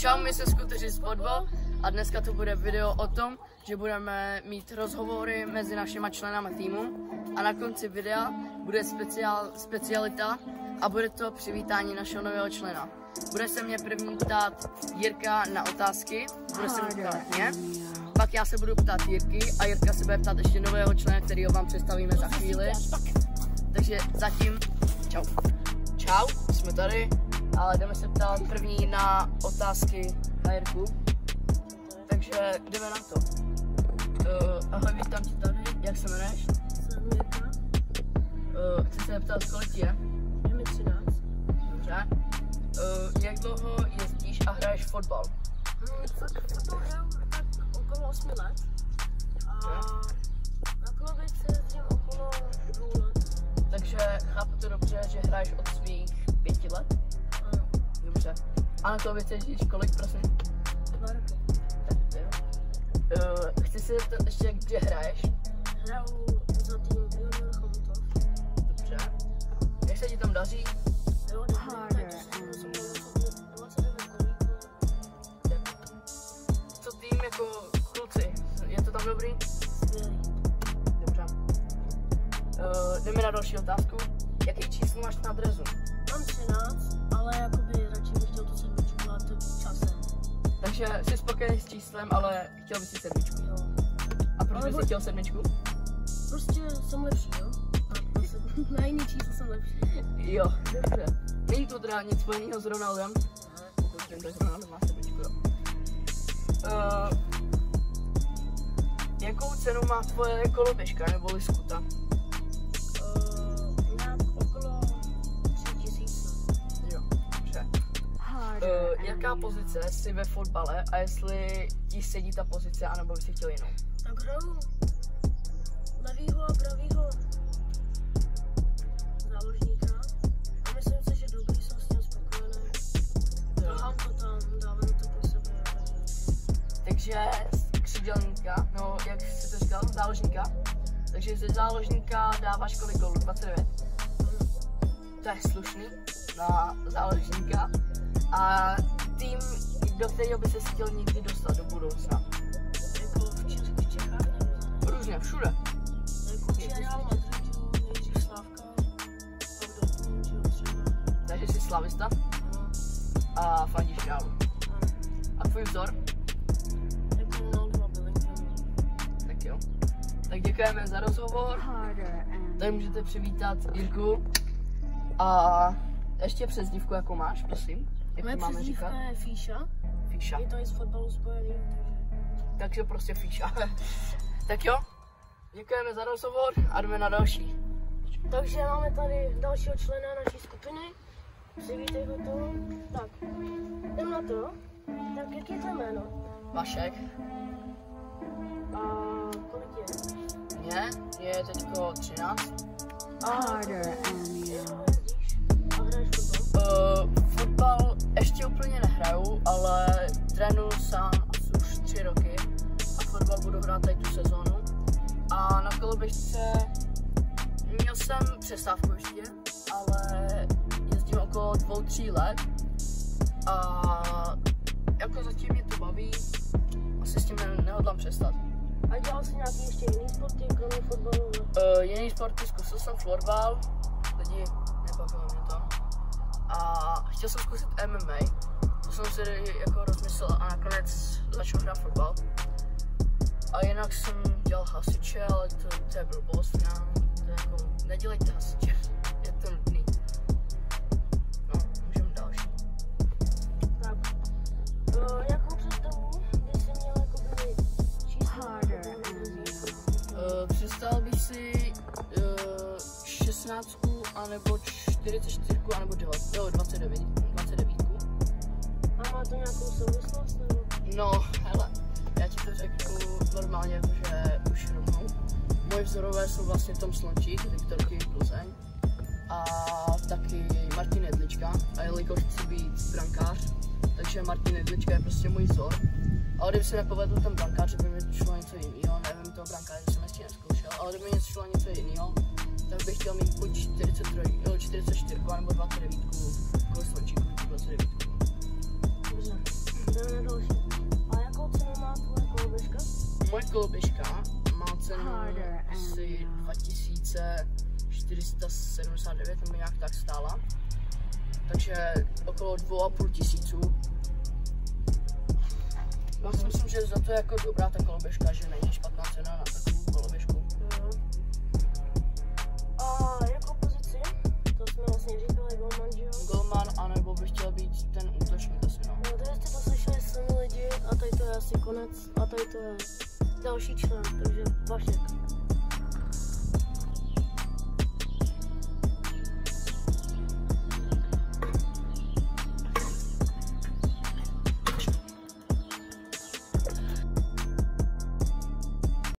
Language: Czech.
Čau, my jsme Skuteři z Fotbal a dneska to bude video o tom, že budeme mít rozhovory mezi našima členama týmu a na konci videa bude specialita a bude to přivítání našeho nového člena. Bude se mě první ptát Jirka na otázky, bude se mě ptát mě, pak já se budu ptát Jirky a Jirka se bude ptát ještě nového člena, kterýho vám představíme za chvíli. Takže zatím čau. Čau, jsme tady. Ale jdeme se ptát první na otázky na Jirku. Takže jdeme na to. Ahoj, vítám tě tady. Jak se jmenuješ? Jsem Jirka. Chci se ptát, kolik je? Je mi 13. Dobře. Jak dlouho jezdíš a hraješ fotbal? Tak fotbal hraju tak okolo 8 let. A na koloběžce jezdím okolo 2 let. Takže chápu to dobře, že hraješ od svých 5 let? Ano. Dobře. A na koloběžce jezdíš kolik, prosím? 2 roky. Chci se zeptat ještě, kde hraješ? Hraju za tým Junior Chomutov. Dobře. Jak se ti tam daří? Jo, tak jsem 29 kolíků. Co tým jako kluci? Je to tam dobrý? Skvělý. Dobře. Jdeme na další otázku. Jaký číslo máš na dresu? Mám 13, ale jakoby radši bych chtěl tu 7, ale to časem. Takže jsi spokojený s číslem, ale chtěl bys si 7. Jo. A proč bys si chtěl 7? Prostě jsem lepší, jo? Na jiný číslo jsem lepší. Jo, dobře. Není to teda nic spojeného s Ronaldem? Pokud vím, tak Ronaldo má 7, jo. Jakou cenu má tvoje koloběžka nebo skuta? Nějak okolo 3000. Jo, dobře. Jaká pozice jsi ve fotbale a jestli ti sedí ta pozice, anebo bys si chtěl jinou? Tak hraju levýho a pravýho záložníka a myslím si, že dobrý, jsem s tím spokojený. Tahám to tam, dávám to po sebe. Takže křídelníka, no jak jsi to říkal, záložníka. Takže ze záložníka dáváš kolik gólů? 29? To je slušný na záložníka. A tým, do kterého by se chtěl někdy dostat do budoucna? Jako v Čechách? Různě, všude. Jako v Real Madridu, nejdřív Slávka, pak Dortmund, že jo, třeba. Takže jsi slavista No, a fandíš Realu. ano. A tvůj vzor? Jako Ronaldo a Bellingham. Tak jo. Tak děkujeme za rozhovor. Tady můžete přivítat Jirku. A ještě přezdívku, jakou máš, prosím. Jak Moje to máme přezdívka říkat? je Fíša. Fíša. Je to i z fotbalu spojený, Takže prostě Fíša. Tak jo. Děkujeme za rozhovor a jdeme na další. Takže máme tady dalšího člena naší skupiny. Přivítej ho to. Tak, jdem na to. Tak, jak je to jméno? Vašek. A kolik je? Mně je teďko 13. A jezdíš? A hraješ fotbal? Fotbal ještě úplně nehraju, ale trénuju sám asi už 3 roky a fotbal budu hrát tady tu sezónu. A na koloběžce měl jsem přestávku ještě, ale jezdím okolo 2-3 let a jako zatím mě to baví, asi s tím nehodlám přestat. A dělal jsi nějaký ještě jiný sporty, kromě fotbalu? Jiný sporty, zkusil jsem florbal, lidi nebavilo mě to. A chtěl jsem zkusit MMA, to jsem si jako rozmyslel a nakonec začal hrát fotbal. A jinak jsem dělal hasiče, ale to je blbost, to jako, nedělejte hasiče, je to nudný. No, můžeme další. Tak. Jakou představu bys si měl jakoby číslo? Představil bych si 16 anebo 44 anebo 29. A má to nějakou souvislost? Nebo? No, hele, já ti to řeknu normálně, jakože už rovnou. Moje vzorové jsou vlastně Tom Slončík, Viktor Kyj Plzeň a taky Martin Jedlička. A jelikož chci být brankář, takže Martin Jedlička je prostě můj vzor. Ale kdyby se nepovedl ten brankář, že by mi šlo něco jiného, nevím toho brankáře, jsem ještě neskoušel, ale kdyby mi šlo něco jiného, tak bych chtěl mít buď 44 nebo 29 kvůli Slončíku, 29. Dobře. koloběžka má cenu asi 2479, nebo nějak tak stála. Takže okolo 2500. Já si myslím, že za to je jako dobrá ta koloběžka, že není špatná cena na takovou koloběžku. A jakou pozici? To jsme vlastně říkali, golman, že jo? Golman, anebo by chtěl být ten útočník asi, no. No, tady jste to slyšeli sami lidi a tady to je asi konec a tady to je další člen, takže Vašek.